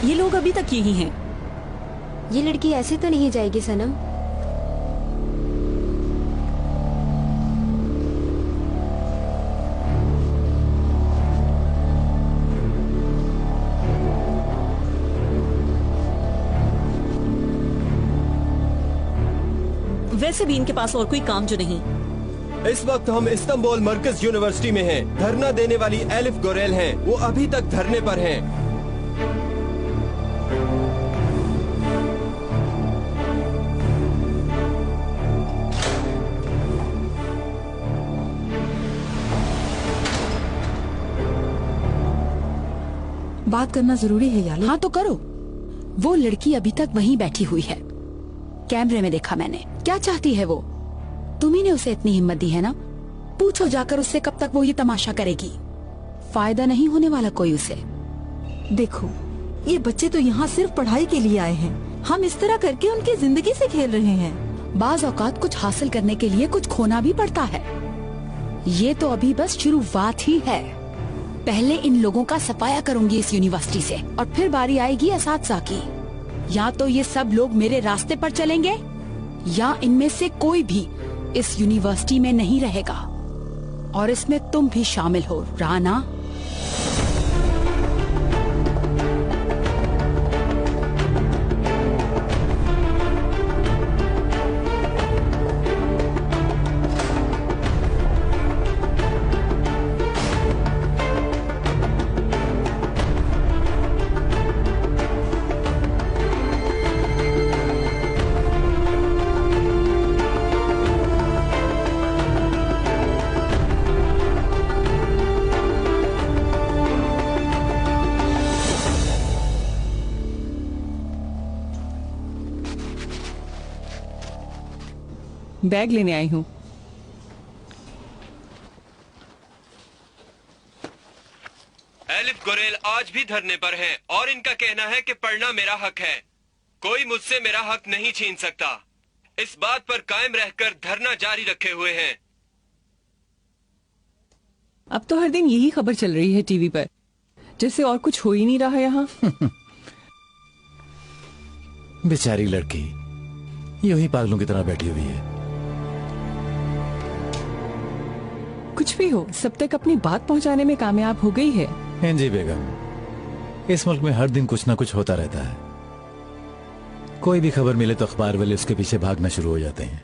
ये लोग अभी तक यही हैं। ये लड़की ऐसे तो नहीं जाएगी सनम। वैसे भी इनके पास और कोई काम जो नहीं। इस वक्त हम इस्तांबुल मरकज यूनिवर्सिटी में हैं। धरना देने वाली एलिफ गोरेल हैं। वो अभी तक धरने पर हैं। बात करना जरूरी है यार। हाँ तो करो। वो लड़की अभी तक वहीं बैठी हुई है, कैमरे में देखा मैंने। क्या चाहती है वो? तुम्ही ने उसे इतनी हिम्मत दी है ना। पूछो जाकर उससे कब तक वो ये तमाशा करेगी। फायदा नहीं होने वाला कोई उसे। देखो, ये बच्चे तो यहाँ सिर्फ पढ़ाई के लिए आए हैं। हम इस तरह करके उनकी जिंदगी से खेल रहे हैं। बाज औकात कुछ हासिल करने के लिए कुछ खोना भी पड़ता है। ये तो अभी बस शुरुआत ही है। पहले इन लोगों का सफाया करूंगी इस यूनिवर्सिटी से, और फिर बारी आएगी असातिज़ा की। या तो ये सब लोग मेरे रास्ते पर चलेंगे, या इनमें से कोई भी इस यूनिवर्सिटी में नहीं रहेगा। और इसमें तुम भी शामिल हो, राना। बैग लेने आई हूँ। एलिफ गोरेल आज भी धरने पर हैं और इनका कहना है कि पढ़ना मेरा हक है। कोई मुझसे मेरा हक नहीं छीन सकता। इस बात पर कायम रहकर धरना जारी रखे हुए हैं। अब तो हर दिन यही खबर चल रही है टीवी पर, जैसे और कुछ हो ही नहीं रहा यहाँ। बेचारी लड़की यूं ही पागलों की तरह बैठी हुई है। कुछ भी हो, सब तक अपनी बात पहुंचाने में कामयाब हो गई है। जी बेगम, इस मुल्क में हर दिन कुछ ना कुछ होता रहता है। कोई भी खबर मिले तो अखबार वाले उसके पीछे भागना शुरू हो जाते हैं।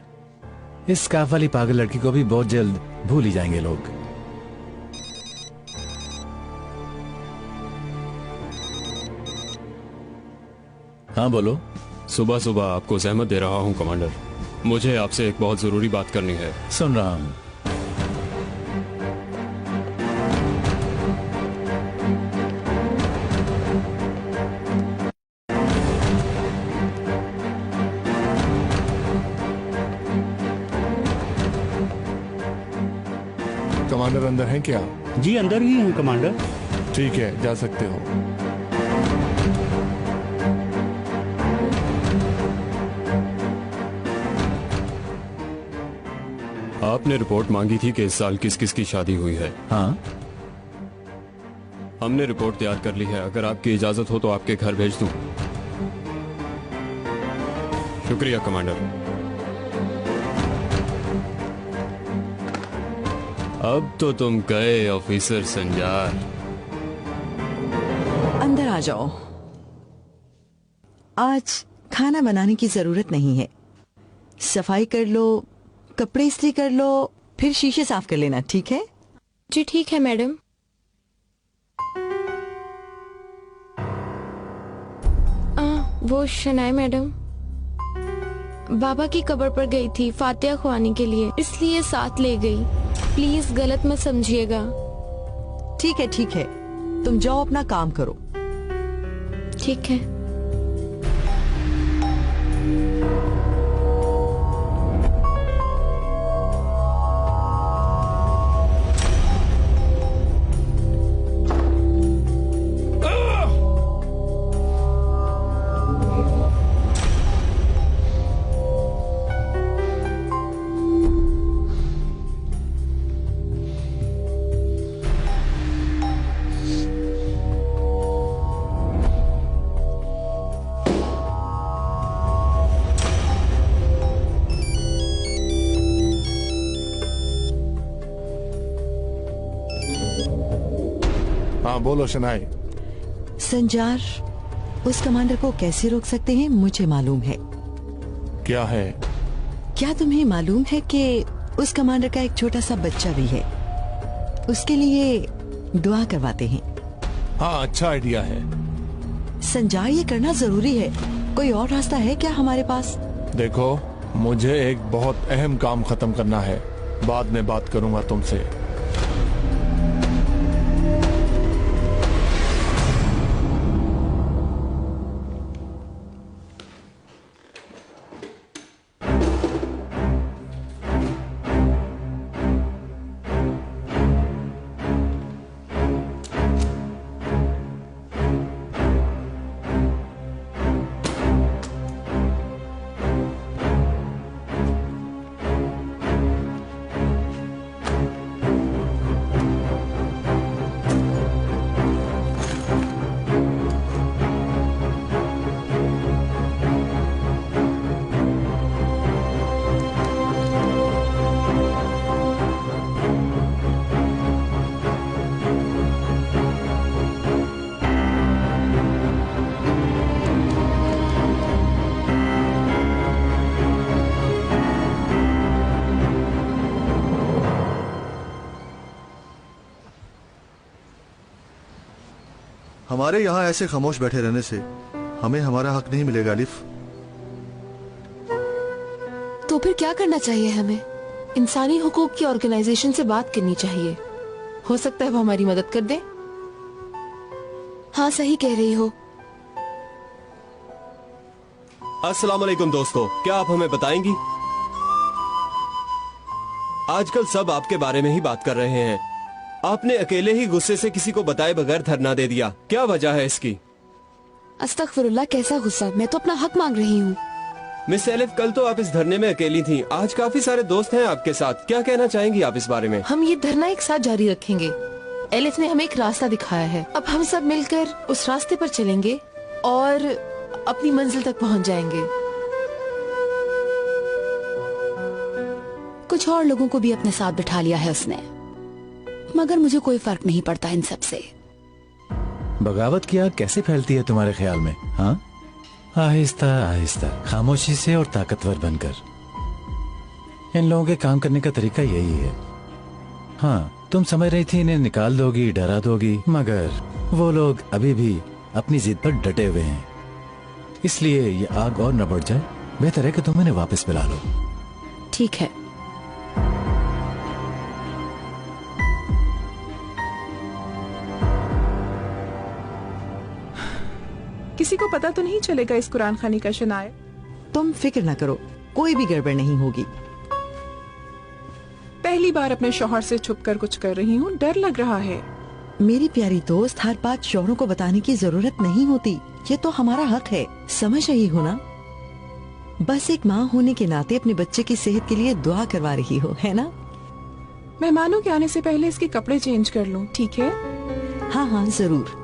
इस काफ वाली पागल लड़की को भी बहुत जल्द भूल ही जाएंगे लोग। हाँ बोलो। सुबह सुबह आपको जहमत दे रहा हूँ कमांडर। मुझे आपसे एक बहुत जरूरी बात करनी है। सुन रहा हूँ। कमांडर अंदर हैं क्या? जी अंदर ही हूँ कमांडर। ठीक है, जा सकते हो। आपने रिपोर्ट मांगी थी कि इस साल किस किस की शादी हुई है। हाँ, हमने रिपोर्ट तैयार कर ली है। अगर आपकी इजाजत हो तो आपके घर भेज दूं। शुक्रिया कमांडर। अब तो तुम गए ऑफिसर संजार। अंदर आ जाओ। आज खाना बनाने की जरूरत नहीं है। सफाई कर लो, कपड़े इस्त्री कर लो, फिर शीशे साफ कर लेना, ठीक है? जी ठीक है मैडम। वो शनाए मैडम बाबा की कब्र पर गई थी फातिहा खुआने के लिए, इसलिए साथ ले गई। प्लीज गलत मत समझिएगा। ठीक है, तुम जाओ अपना काम करो। ठीक है। बोलो शनाए। संजार, उस कमांडर को कैसे रोक सकते हैं मुझे मालूम है। क्या है? क्या तुम्हें मालूम है कि उस कमांडर का एक छोटा सा बच्चा भी है, उसके लिए दुआ करवाते हैं। हाँ, अच्छा आइडिया है। संजार, ये करना जरूरी है। कोई और रास्ता है क्या हमारे पास? देखो, मुझे एक बहुत अहम काम खत्म करना है, बाद में बात करूंगा तुमसे। हमारे यहाँ ऐसे खामोश बैठे रहने से हमें हमारा हक नहीं मिलेगा अलिफ। तो फिर क्या करना चाहिए हमें? इंसानी हुकूक की ऑर्गेनाइजेशन से बात करनी चाहिए। हो सकता है वो हमारी मदद कर दे। हाँ, सही कह रही हो। अस्सलाम वालेकुम दोस्तों, क्या आप हमें बताएंगी? आजकल सब आपके बारे में ही बात कर रहे हैं। आपने अकेले ही गुस्से से किसी को बताए बगैर धरना दे दिया, क्या वजह है इसकी? अस्तगफिरुल्लाह, कैसा गुस्सा? मैं तो अपना हक मांग रही हूँ। मिस एलिफ, कल तो आप इस धरने में अकेली थीं, आज काफी सारे दोस्त हैं आपके साथ, क्या कहना चाहेंगी आप इस बारे में? हम ये धरना एक साथ जारी रखेंगे। एलिफ ने हमें एक रास्ता दिखाया है, अब हम सब मिलकर उस रास्ते पर चलेंगे और अपनी मंजिल तक पहुँच जाएंगे। कुछ और लोगों को भी अपने साथ बिठा लिया है उसने, मगर मुझे कोई फर्क नहीं पड़ता इन सब से। बगावत की आग कैसे फैलती है तुम्हारे ख्याल में? हाँ, आहिस्ता आहिस्ता, खामोशी से और ताकतवर बनकर। इन लोगों के काम करने का तरीका यही है। हाँ, तुम समझ रही थी इन्हें निकाल दोगी, डरा दोगी, मगर वो लोग अभी भी अपनी जिद पर डटे हुए हैं। इसलिए ये आग और न बढ़ जाए, बेहतर है कि तुम इन्हें वापस बुला लो। ठीक है। किसी को पता तो नहीं चलेगा इस कुरान खानी का शनाए? तुम फिक्र न करो, कोई भी गड़बड़ नहीं होगी। पहली बार अपने शौहर से छुपकर कुछ कर रही हूँ, डर लग रहा है। मेरी प्यारी दोस्त, हर बात शौहरों को बताने की जरूरत नहीं होती, ये तो हमारा हक है, समझ रही हो ना? बस एक माँ होने के नाते अपने बच्चे की सेहत के लिए दुआ करवा रही हो, है ना? मेहमानों के आने से पहले इसके कपड़े चेंज कर लूँ, ठीक है? हाँ हाँ, जरूर।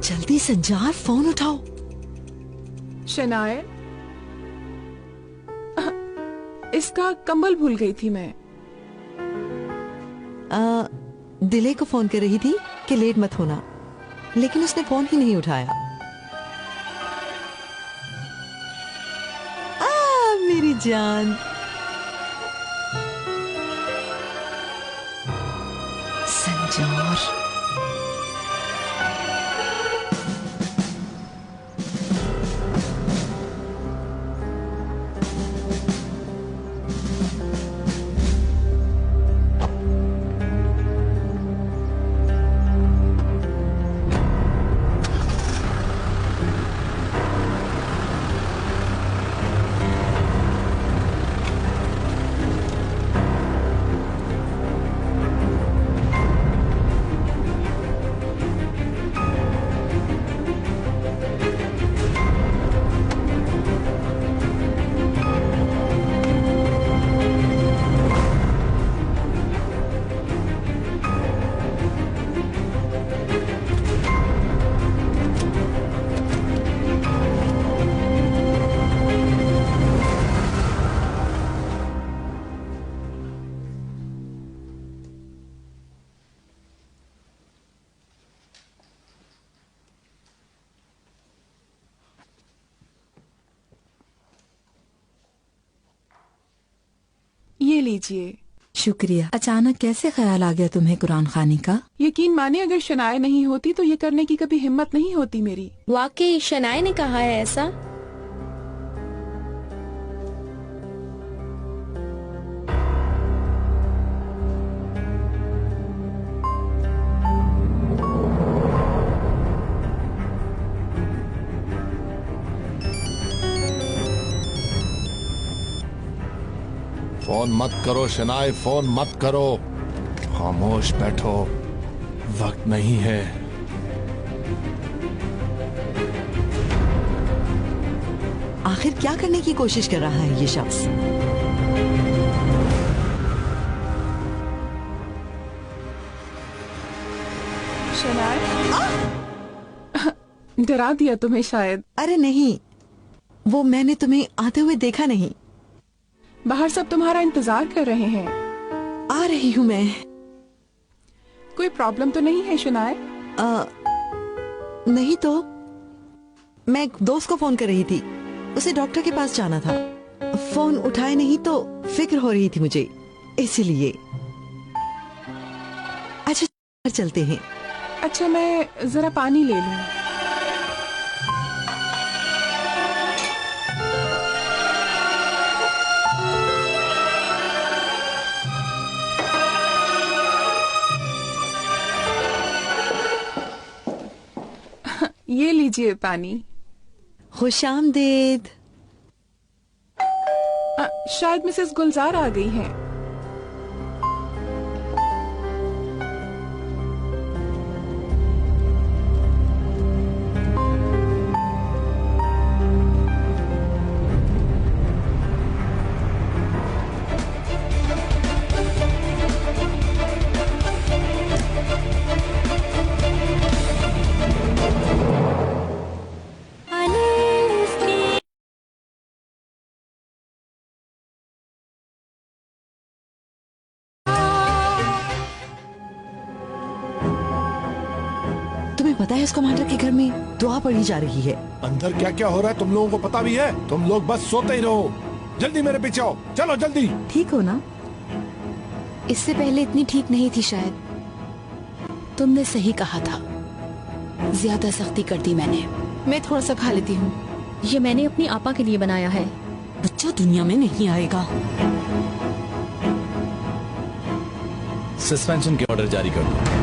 जल्दी संजार, फोन उठाओ। शनाए, इसका कंबल भूल गई थी मैं। दिले को फोन कर रही थी कि लेट मत होना, लेकिन उसने फोन ही नहीं उठाया। मेरी जान। संजार, ये लीजिए। शुक्रिया। अचानक कैसे ख्याल आ गया तुम्हें कुरान खानी का? यकीन माने अगर शनाया नहीं होती तो ये करने की कभी हिम्मत नहीं होती मेरी। वाकई शनाया ने कहा है ऐसा? फोन मत करो शनाए, फोन मत करो। खामोश बैठो, वक्त नहीं है। आखिर क्या करने की कोशिश कर रहा है ये शख्स? शनाया, डरा दिया तुम्हें शायद। अरे नहीं, वो मैंने तुम्हें आते हुए देखा नहीं। बाहर सब तुम्हारा इंतजार कर रहे हैं। आ रही हूँ मैं। कोई प्रॉब्लम तो नहीं है शनाया? नहीं तो। मैं एक दोस्त को फोन कर रही थी, उसे डॉक्टर के पास जाना था। फोन उठाए नहीं तो फिक्र हो रही थी मुझे, इसलिए। अच्छा चलते हैं। अच्छा मैं जरा पानी ले लूं। ये लीजिए पानी। खुशामदीद। शायद मिसेस गुलजार आ गई हैं। तुम्हें पता है इस कमांडर के घर में दुआ पढ़ी जा रही है। अंदर क्या क्या हो रहा है तुम लोगों को पता भी है? तुम लोग बस सोते ही रहो। जल्दी मेरे पीछे आओ, चलो जल्दी। ठीक हो ना? इससे पहले इतनी ठीक नहीं थी शायद। तुमने सही कहा था, ज्यादा सख्ती कर दी मैंने। मैं थोड़ा सा खा लेती हूँ। ये मैंने अपनी आपा के लिए बनाया है। बच्चा दुनिया में नहीं आएगा। सस्पेंशन के ऑर्डर जारी कर दो।